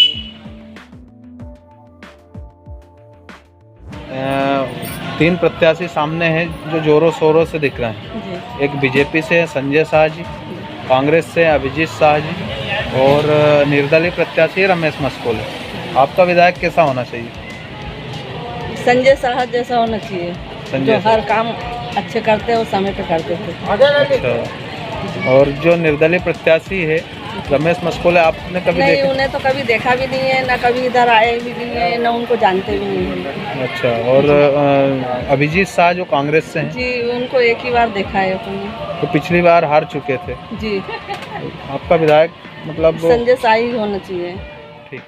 तीन प्रत्याशी सामने हैं जो जोरों शोरों से दिख रहे हैं। एक बीजेपी से है संजय शाह जी, कांग्रेस से अभिजीत शाह जी और निर्दलीय प्रत्याशी रमेश मस्कोले। आपका विधायक कैसा होना चाहिए? संजय शाह जैसा होना चाहिए, जो हर काम अच्छे करते हैं, वो समय पे करते थे। अच्छा, और जो निर्दलीय प्रत्याशी है रमेश मस्कोले, आपने कभी नहीं देखा? उन्हें तो कभी देखा भी नहीं है, ना कभी इधर आए भी नहीं है, ना उनको जानते भी नहीं है। अच्छा, और अभिजीत शाह जो कांग्रेस से हैं? जी, उनको एक ही बार देखा है अपने। तो पिछली बार हार चुके थे। जी। आपका विधायक मतलब संजय शाह ही होना चाहिए। ठीक।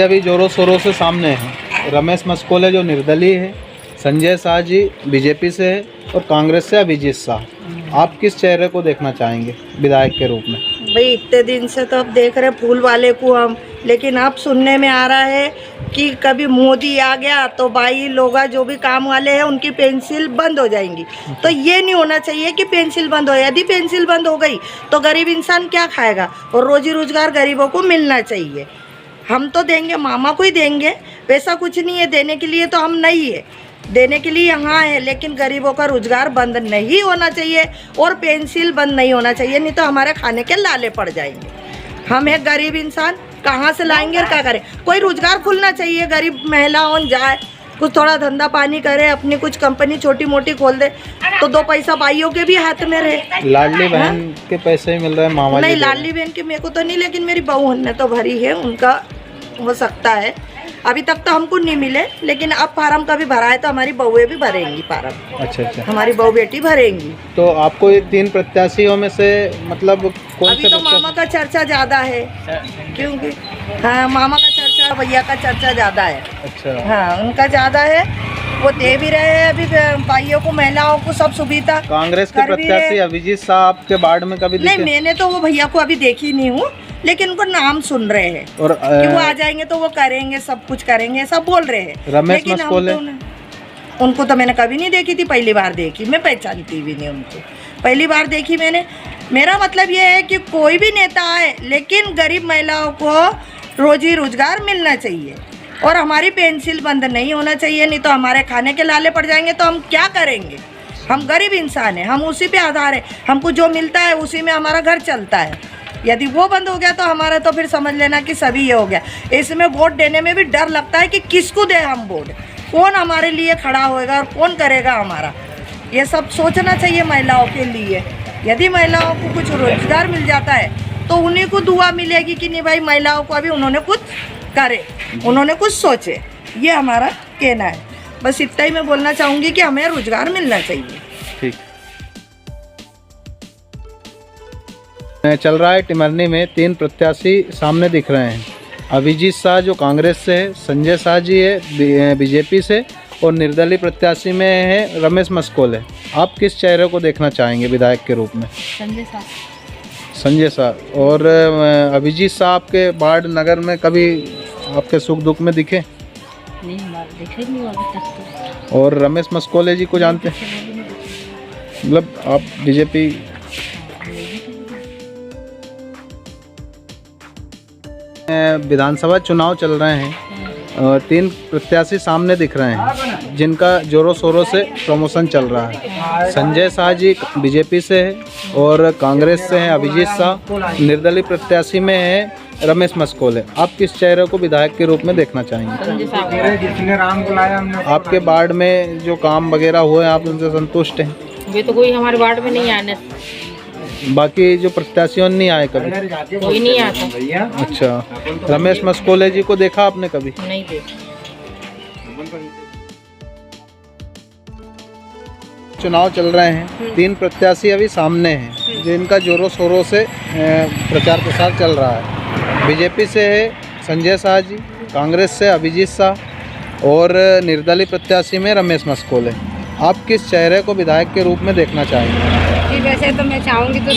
अभी जोरों शोरों से सामने हैं रमेश मस्कोले जो निर्दलीय है, संजय शाह जी बीजेपी से है और कांग्रेस से अभिजीत शाह। आप किस चेहरे को देखना चाहेंगे विधायक के रूप में? भाई इतने दिन से तो अब देख रहे फूल वाले को हम, लेकिन अब सुनने में आ रहा है कि कभी मोदी आ गया तो भाई लोग जो भी काम वाले हैं उनकी पेंसिल बंद हो जाएंगी। तो ये नहीं होना चाहिए कि पेंसिल बंद हो। यदि पेंसिल बंद हो गई तो गरीब इंसान क्या खाएगा, और रोजी रोजगार गरीबों को मिलना चाहिए। हम तो देंगे, मामा को ही देंगे, वैसा कुछ नहीं है, देने के लिए तो हम नहीं है, देने के लिए यहाँ है, लेकिन गरीबों का रोजगार बंद नहीं होना चाहिए और पेंसिल बंद नहीं होना चाहिए, नहीं तो हमारे खाने के लाले पड़ जाएंगे। हम एक गरीब इंसान कहाँ से लाएंगे और क्या करें? कोई रोजगार खुलना चाहिए, गरीब महिलाओं जाए कुछ थोड़ा धंधा पानी करे, अपनी कुछ कंपनी छोटी मोटी खोल दे तो दो पैसा भाइयों के भी हाथ में रहे। लाडली बहन के पैसे ही मिल रहे हैं मामा जी? नहीं, लाडली बहन के मेरे को तो नहीं, लेकिन मेरी बहू ने तो भरी है, उनका हो सकता है। अभी तक तो हमको नहीं मिले, लेकिन अब फार्म का भी भरा है तो हमारी बहुएं भी भरेंगी फार्म। अच्छा अच्छा, हमारी बहू बेटी भरेंगी। तो आपको ये तीन प्रत्याशियों में से मतलब कौन अभी से तो मामा का चर्चा ज़्यादा है, क्योंकि हाँ मामा का चर्चा, भैया का चर्चा ज़्यादा है। अच्छा, हाँ उनका ज़्यादा है, वो दे भी रहे हैं अभी भाइयों को, महिलाओं को सब सुविधा। कांग्रेस के प्रत्याशी अभिजीत शाह आपके वार्ड में कभी नहीं, मैंने तो वो भैया को अभी देखी नहीं हूँ, लेकिन उनको नाम सुन रहे हैं और कि वो आ जाएंगे तो वो करेंगे, सब कुछ करेंगे, सब बोल रहे हैं। रमेश मस्कोले उनको तो मैंने कभी नहीं देखी थी, पहली बार देखी, मैं पहचानती भी नहीं उनको, पहली बार देखी मैंने। मेरा मतलब ये है कि कोई भी नेता आए, लेकिन गरीब महिलाओं को रोजी रोजगार मिलना चाहिए और हमारी पेंसिल बंद नहीं होना चाहिए, नहीं तो हमारे खाने के लाले पड़ जाएंगे तो हम क्या करेंगे? हम गरीब इंसान हैं, हम उसी पे आधार है, हमको जो मिलता है उसी में हमारा घर चलता है। यदि वो बंद हो गया तो हमारा तो फिर समझ लेना कि सभी ये हो गया। इसमें वोट देने में भी डर लगता है कि किसको दे हम वोट, कौन हमारे लिए खड़ा होएगा और कौन करेगा हमारा। ये सब सोचना चाहिए महिलाओं के लिए। यदि महिलाओं को कुछ रोजगार मिल जाता है तो उन्हीं को दुआ मिलेगी कि नहीं भाई महिलाओं को अभी उन्होंने कुछ करे, उन्होंने कुछ सोचे। ये हमारा कहना है, बस इतना ही मैं बोलना चाहूँगी कि हमें रोजगार मिलना चाहिए। ठीक। चल रहा है टिमरनी में तीन प्रत्याशी सामने दिख रहे हैं। अभिजीत शाह जो कांग्रेस से है, संजय शाह जी है बीजेपी से और निर्दलीय प्रत्याशी में है रमेश मस्कोले। आप किस चेहरे को देखना चाहेंगे विधायक के रूप में? संजय शाह। संजय शाह। और अभिजीत शाह आपके वार्ड नगर में कभी आपके सुख दुख में दिखे? नहीं, दिखे नहीं अभी तक तो। और रमेश मस्कोले जी को जानते हैं? मतलब आप बीजेपी? विधानसभा चुनाव चल रहे हैं, तीन प्रत्याशी सामने दिख रहे हैं जिनका जोरों शोरों से प्रमोशन चल रहा है। संजय शाह जी बीजेपी से है और कांग्रेस से है अभिजीत शाह, निर्दलीय प्रत्याशी में है रमेश मस्कोले। आप किस चेहरे को विधायक के रूप में देखना चाहेंगे? आपके वार्ड में जो काम वगैरह हुए आप उनसे संतुष्ट हैं? वे तो कोई हमारे वार्ड में नहीं आने, बाकी जो प्रत्याशियों नहीं आए कभी? कोई नहीं आता। अच्छा, रमेश मस्कोले जी को देखा आपने कभी? नहीं देखा। चुनाव चल रहे हैं, तीन प्रत्याशी अभी सामने हैं जिनका जोरों शोरों से प्रचार प्रसार चल रहा है। बीजेपी से है संजय शाह जी, कांग्रेस से अभिजीत शाह और निर्दलीय प्रत्याशी में रमेश मस्कोले। आप किस चेहरे को विधायक के रूप में देखना चाहेंगे? वैसे तो मैं चाहूँगी तो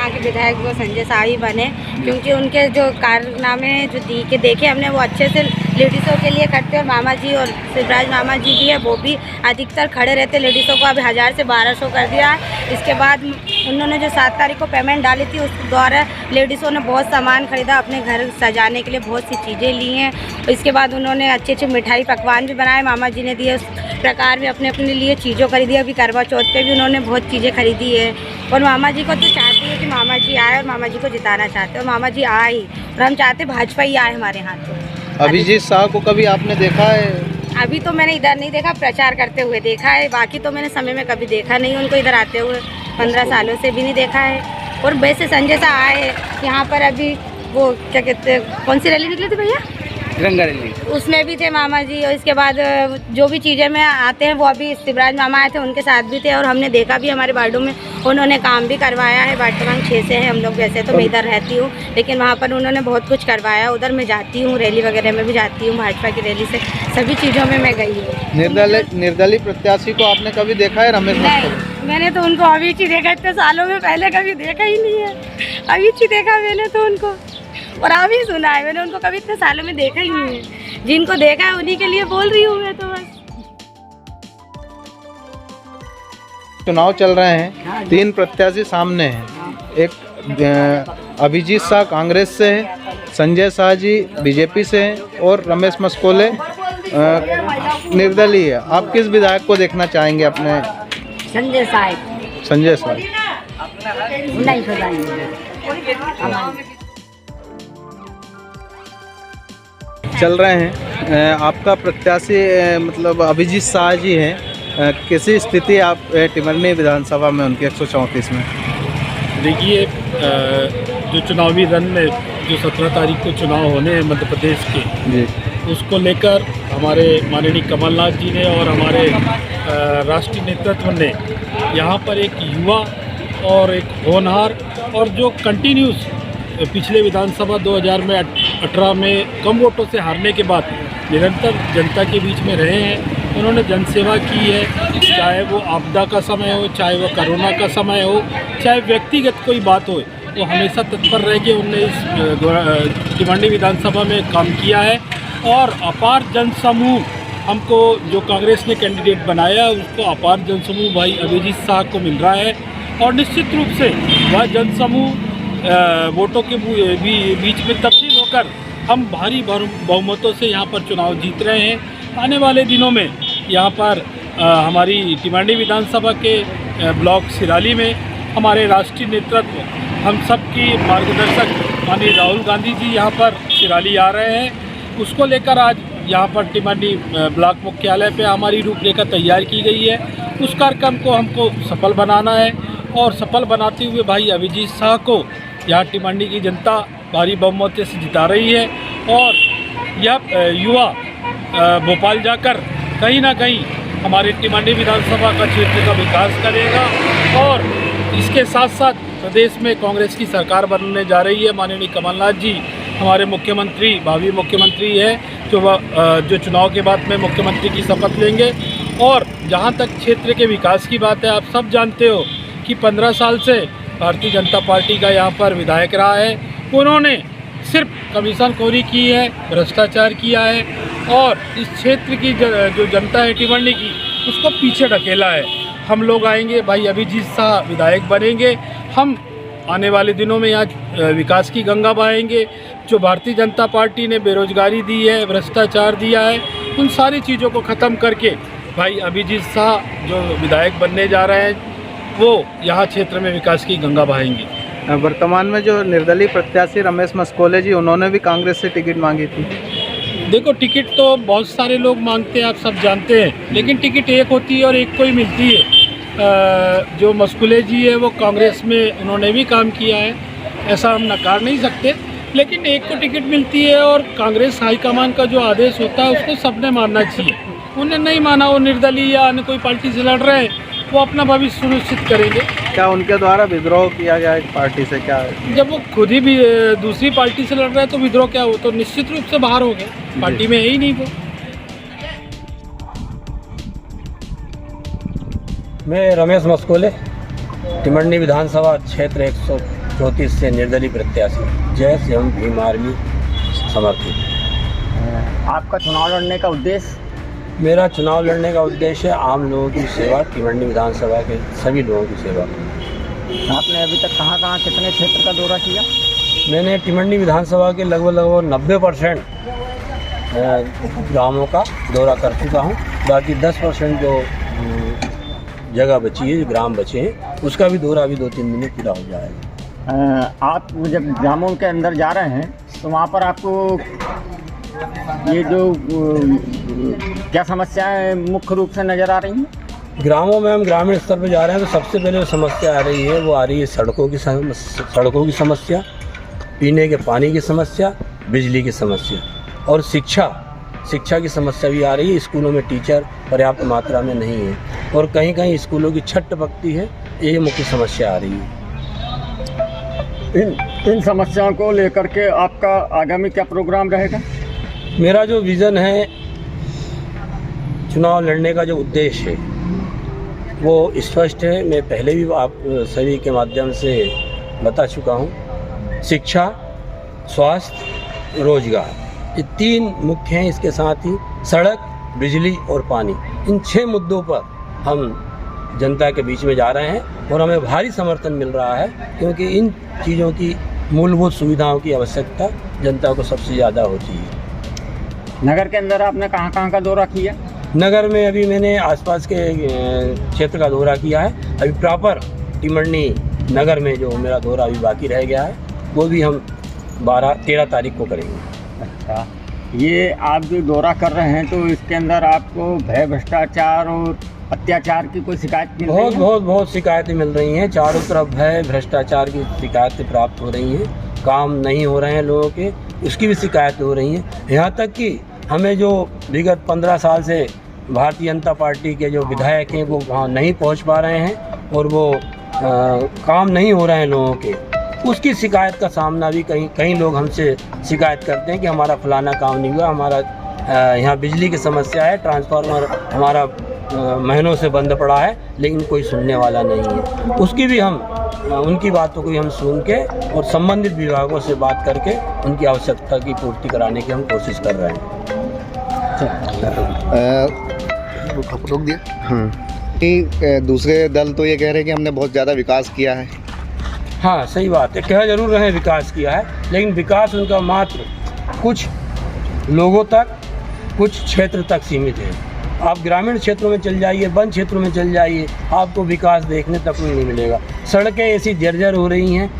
यहाँ के विधायक वो संजय शाह ही बने, क्योंकि उनके जो कारनामे जो देखे हमने वो अच्छे से लेडीज़ों के लिए करते हैं। मामा जी और शिवराज मामा जी भी है, वो भी अधिकतर खड़े रहते लेडीज़ों को। अब 1000 से 1200 कर दिया। इसके बाद उन्होंने जो 7 तारीख को पेमेंट डाली थी, उस द्वारा लेडीज़ों ने बहुत सामान खरीदा, अपने घर सजाने के लिए बहुत सी चीज़ें ली हैं। इसके बाद उन्होंने अच्छे अच्छे मिठाई पकवान भी बनाए, मामा जी ने दिए। उस प्रकार में अपने अपने लिए चीज़ों खरीदी। अभी करवा चौथ पे भी उन्होंने बहुत चीज़ें खरीदी है। और मामा जी को तो चाहती है कि मामा जी आए और मामा जी को जिताना चाहते हैं, और मामा जी आए ही, और हम चाहते भाजपा ही आए हमारे यहाँ। तो अभिजीत शाह को कभी आपने देखा है? अभी तो मैंने इधर नहीं देखा, प्रचार करते हुए देखा है। बाकी तो मैंने समय में कभी देखा नहीं उनको इधर आते हुए, 15 सालों से भी नहीं देखा है। और वैसे संजय शाह आए यहाँ पर, अभी वो क्या कहते हैं, कौन सी रैली निकली थी भैया? तिरंगा रैली, उसमें भी थे मामा जी। और इसके बाद जो भी चीज़ें में आते हैं, वो अभी शिवराज मामा आए थे, उनके साथ भी थे। और हमने देखा भी हमारे वार्डों में उन्होंने काम भी करवाया है। वार्ड क्रमांक 6 से है हम लोग, वैसे तो मैं इधर रहती हूँ, लेकिन वहाँ पर उन्होंने बहुत कुछ करवाया। उधर मैं जाती हूँ, रैली वगैरह में भी जाती हूँ, भाजपा की रैली से सभी चीज़ों में मैं गई हूँ। निर्दलीय प्रत्याशी को आपने कभी देखा है? रमेश मस्कोले। मैंने तो उनको अभी ही देखा, इतने सालों में पहले कभी देखा ही नहीं है। अभी ही देखा मैंने तो उनको, और अभी सुना है मैंने उनको, कभी इतने सालों में देखा ही नहीं है। जिनको देखा है उन्हीं के लिए बोल रही हूँ मैं तो बस। चुनाव चल रहे हैं, 3 प्रत्याशी सामने हैं। एक अभिजीत शाह कांग्रेस से है, संजय शाह जी बीजेपी से हैं, और रमेश मस्कोले निर्दलीय है। आप किस विधायक को देखना चाहेंगे अपने? संजय शाह। संजय शाह नहीं सुनाएंगे। चल रहे हैं। आपका प्रत्याशी मतलब अभिजीत शाह जी हैं, कैसी स्थिति आप टिमरनी विधानसभा में उनके 134 में? देखिए, जो चुनावी रण में जो 17 तारीख को चुनाव होने हैं मध्य प्रदेश के जी, उसको लेकर हमारे माननीय कमलनाथ जी ने और हमारे राष्ट्रीय नेतृत्व ने यहाँ पर एक युवा और एक होनहार, और जो कंटिन्यूस पिछले विधानसभा 2018 में कम वोटों से हारने के बाद निरंतर जनता के बीच में रहे हैं। उन्होंने जनसेवा की है, चाहे वो आपदा का समय हो, चाहे वो कोरोना का समय हो, चाहे व्यक्तिगत कोई बात हो, वो हमेशा तत्पर रह के उनने इस टिमरनी विधानसभा में काम किया है। और अपार जनसमूह हमको जो कांग्रेस ने कैंडिडेट बनाया, उसको अपार जनसमूह भाई अभिजीत शाह को मिल रहा है। और निश्चित रूप से वह जनसमूह वोटों के बीच में तब्दील होकर हम भारी बहुमतों से यहाँ पर चुनाव जीत रहे हैं। आने वाले दिनों में यहाँ पर हमारी टिमरनी विधानसभा के ब्लॉक सिराली में हमारे राष्ट्रीय नेतृत्व, हम सब की मार्गदर्शक माननीय राहुल गांधी जी यहाँ पर सिराली आ रहे हैं। उसको लेकर आज यहाँ पर टिमरनी ब्लॉक मुख्यालय पे हमारी रूपरेखा तैयार की गई है। उस कार्यक्रम को हमको सफल बनाना है, और सफल बनाते हुए भाई अभिजीत शाह को यहाँ टिमरनी की जनता भारी बहुमत से जिता रही है। और यह युवा भोपाल जाकर कहीं ना कहीं हमारे टिमरनी विधानसभा का क्षेत्र का विकास करेगा। और इसके साथ साथ प्रदेश में कांग्रेस की सरकार बनने जा रही है। माननीय कमलनाथ जी हमारे मुख्यमंत्री, भावी मुख्यमंत्री है, जो चुनाव के बाद में मुख्यमंत्री की शपथ लेंगे। और जहाँ तक क्षेत्र के विकास की बात है, आप सब जानते हो कि 15 साल से भारतीय जनता पार्टी का यहाँ पर विधायक रहा है। उन्होंने सिर्फ कमीशनखोरी की है, भ्रष्टाचार किया है, और इस क्षेत्र की जो जनता है टिमरनी की, उसको पीछे ढकेला है। हम लोग आएंगे, भाई अभिजीत शाह विधायक बनेंगे। हम आने वाले दिनों में यहाँ विकास की गंगा बहाएंगे। जो भारतीय जनता पार्टी ने बेरोजगारी दी है, भ्रष्टाचार दिया है, उन सारी चीज़ों को ख़त्म करके भाई अभिजीत शाह जो विधायक बनने जा रहे हैं, वो यहाँ क्षेत्र में विकास की गंगा बहाएंगे। वर्तमान में जो निर्दलीय प्रत्याशी रमेश मस्कोले जी, उन्होंने भी कांग्रेस से टिकट मांगी थी। देखो, टिकट तो बहुत सारे लोग मांगते हैं, आप सब जानते हैं, लेकिन टिकट एक होती है और एक को ही मिलती है। जो मस्कोले जी है वो कांग्रेस में उन्होंने भी काम किया है, ऐसा हम नकार नहीं सकते, लेकिन एक को टिकट मिलती है। और कांग्रेस हाईकमान का जो आदेश होता है उसको सबने मानना चाहिए। उन्हें नहीं माना, वो निर्दलीय या अन्य कोई पार्टी से लड़ रहे हैं, वो अपना भविष्य सुनिश्चित करेंगे। क्या उनके द्वारा विद्रोह किया गया एक पार्टी से? क्या जब वो खुद ही भी दूसरी पार्टी से लड़ रहे हैं तो विद्रोह क्या, हो तो निश्चित रूप से बाहर हो गए, पार्टी में है ही नहीं वो। मैं रमेश मस्कोले, टिमरनी विधानसभा क्षेत्र 134 34 से निर्दलीय प्रत्याशी जय श्री हम भीम आर्मी समर्थित। आपका चुनाव लड़ने का उद्देश्य? मेरा चुनाव लड़ने का उद्देश्य है आम लोगों की सेवा, टिमरनी विधानसभा के सभी लोगों की सेवा। आपने अभी तक कहाँ कितने क्षेत्र का दौरा किया? मैंने टिमरनी विधानसभा के लगभग 90% गाँवों का दौरा कर चुका हूँ। बाकी 10% जो जगह बची है, जो ग्राम बचे हैं, उसका भी दौरा अभी 2-3 दिन में पूरा हो जाएगा। आप जब ग्रामों के अंदर जा रहे हैं तो वहाँ पर आपको ये जो क्या समस्याएं मुख्य रूप से नज़र आ रही हैं? ग्रामों में हम ग्रामीण स्तर पर जा रहे हैं तो सबसे पहले जो समस्या आ रही है वो आ रही है सड़कों की समस्या, पीने के पानी की समस्या, बिजली की समस्या और शिक्षा की समस्या भी आ रही है। स्कूलों में टीचर पर्याप्त मात्रा में नहीं है और कहीं कहीं स्कूलों की छत टपकती है, ये मुख्य समस्या आ रही है। इन समस्याओं को लेकर के आपका आगामी क्या प्रोग्राम रहेगा? मेरा जो विज़न है, चुनाव लड़ने का जो उद्देश्य है वो स्पष्ट है। मैं पहले भी आप सभी के माध्यम से बता चुका हूँ। शिक्षा, स्वास्थ्य, रोजगार, ये 3 मुख्य हैं। इसके साथ ही सड़क, बिजली और पानी, इन 6 मुद्दों पर हम जनता के बीच में जा रहे हैं और हमें भारी समर्थन मिल रहा है क्योंकि इन चीज़ों की मूलभूत सुविधाओं की आवश्यकता जनता को सबसे ज़्यादा होती है। नगर के अंदर आपने कहाँ का दौरा किया? नगर में अभी मैंने आसपास के क्षेत्र का दौरा किया है। अभी प्रॉपर टिमरनी नगर में जो मेरा दौरा अभी बाकी रह गया है वो भी हम 12-13 तारीख को करेंगे। अच्छा, ये आप जो दौरा कर रहे हैं तो इसके अंदर आपको भय, भ्रष्टाचार और अत्याचार की कोई शिकायत मिल रही है? बहुत शिकायतें मिल रही हैं। चारों तरफ भय, भ्रष्टाचार की शिकायतें प्राप्त हो रही हैं। काम नहीं हो रहे हैं लोगों के, उसकी भी शिकायतें हो रही हैं। यहाँ तक कि हमें जो विगत 15 साल से भारतीय जनता पार्टी के जो विधायक हैं वो वहाँ नहीं पहुँच पा रहे हैं और वो काम नहीं हो रहे हैं लोगों के, उसकी शिकायत का सामना भी कई लोग हमसे शिकायत करते हैं कि हमारा फलाना काम नहीं हुआ, हमारा यहाँ बिजली की समस्या है, ट्रांसफार्मर हमारा महीनों से बंद पड़ा है, लेकिन कोई सुनने वाला नहीं है। उसकी भी हम उनकी बातों को भी हम सुन के और संबंधित विभागों से बात करके उनकी आवश्यकता की पूर्ति कराने की हम कोशिश कर रहे हैं। रोक दिया। दूसरे दल तो ये कह रहे हैं कि हमने बहुत ज़्यादा विकास किया है। हाँ, सही बात है, कह जरूर रहे हैं विकास किया है, लेकिन विकास उनका मात्र कुछ लोगों तक, कुछ क्षेत्र तक सीमित है। आप ग्रामीण क्षेत्रों में चल जाइए, वन क्षेत्रों में चल जाइए, आपको विकास देखने तक नहीं मिलेगा। सड़कें ऐसी जर्जर हो रही हैं,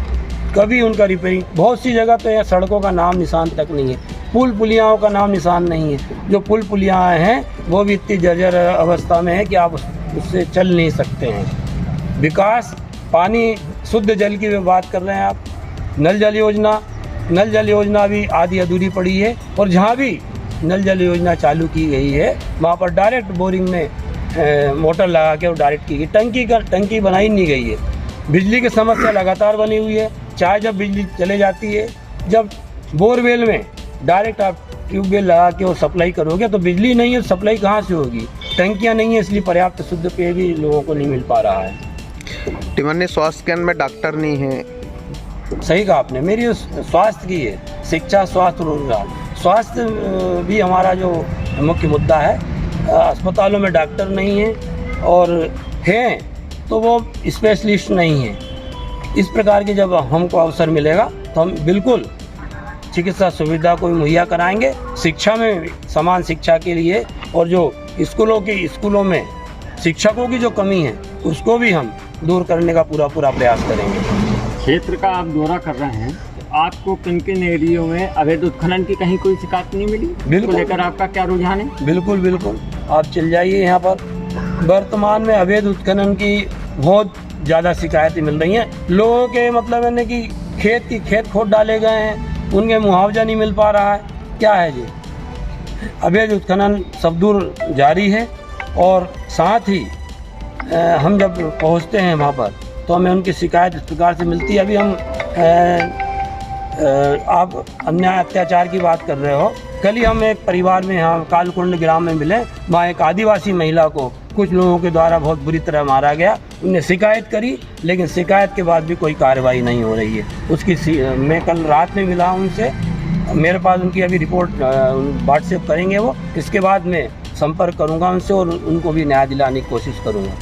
कभी उनका रिपेयरिंग, बहुत सी जगह तो यह सड़कों का नाम निशान तक नहीं है, पुल पुलियाओं का नाम निशान नहीं है। जो पुल पुलियाँ हैं वो भी इतनी जर्जर अवस्था में है कि आप उससे चल नहीं सकते हैं। विकास, पानी, शुद्ध जल की बात कर रहे हैं आप, नल जल योजना भी आधी अधूरी पड़ी है और जहाँ भी नल जल योजना चालू की गई है वहाँ पर डायरेक्ट बोरिंग में मोटर लगा के और डायरेक्ट की गई, टंकी बनाई नहीं गई है। बिजली की समस्या लगातार बनी हुई है, चाहे जब बिजली चले जाती है, जब बोरवेल में डायरेक्ट आप ट्यूबवेल लगा के वो सप्लाई करोगे तो बिजली नहीं है, सप्लाई कहाँ से होगी? टंकियाँ नहीं है, इसलिए पर्याप्त शुद्ध पेय भी लोगों को नहीं मिल पा रहा है। टिमरनी स्वास्थ्य केंद्र में डॉक्टर नहीं है। सही कहा आपने, मेरी स्वास्थ्य की है, शिक्षा, स्वास्थ्य, रोजगार। स्वास्थ्य भी हमारा जो मुख्य मुद्दा है। अस्पतालों में डॉक्टर नहीं है और हैं तो वो स्पेशलिस्ट नहीं है। इस प्रकार की जब हमको अवसर मिलेगा तो हम बिल्कुल चिकित्सा सुविधा को मुहैया कराएंगे। शिक्षा में समान शिक्षा के लिए और जो स्कूलों में शिक्षकों की जो कमी है उसको भी हम दूर करने का पूरा प्रयास करेंगे। क्षेत्र का आप दौरा कर रहे हैं, आपको किन किन एरियो में अवैध उत्खनन की कहीं कोई शिकायत नहीं मिली? बिल्कुल। लेकर आपका क्या रुझान है? बिल्कुल, आप चल जाइए, यहाँ पर वर्तमान में अवैध उत्खनन की बहुत ज़्यादा शिकायतें मिल रही हैं। लोगों के मतलब है कि खेत खोद डाले गए हैं, उनके मुआवजा नहीं मिल पा रहा है। क्या है जी, अवैध उत्खनन सब दूर जारी है और साथ ही हम जब पहुँचते हैं वहाँ पर तो हमें उनकी शिकायत इस प्रकार से मिलती है। अभी हम आप अन्याय अत्याचार की बात कर रहे हो, कल ही हम एक परिवार में यहाँ कालकुंड ग्राम में मिले, वहाँ एक आदिवासी महिला को कुछ लोगों के द्वारा बहुत बुरी तरह मारा गया उनने शिकायत करी, लेकिन शिकायत के बाद भी कोई कार्रवाई नहीं हो रही है उसकी। मैं कल रात में मिला उनसे, मेरे पास उनकी अभी रिपोर्ट व्हाट्सएप करेंगे वो, इसके बाद मैं संपर्क करूंगा उनसे और उनको भी न्याय दिलाने की कोशिश करूंगा।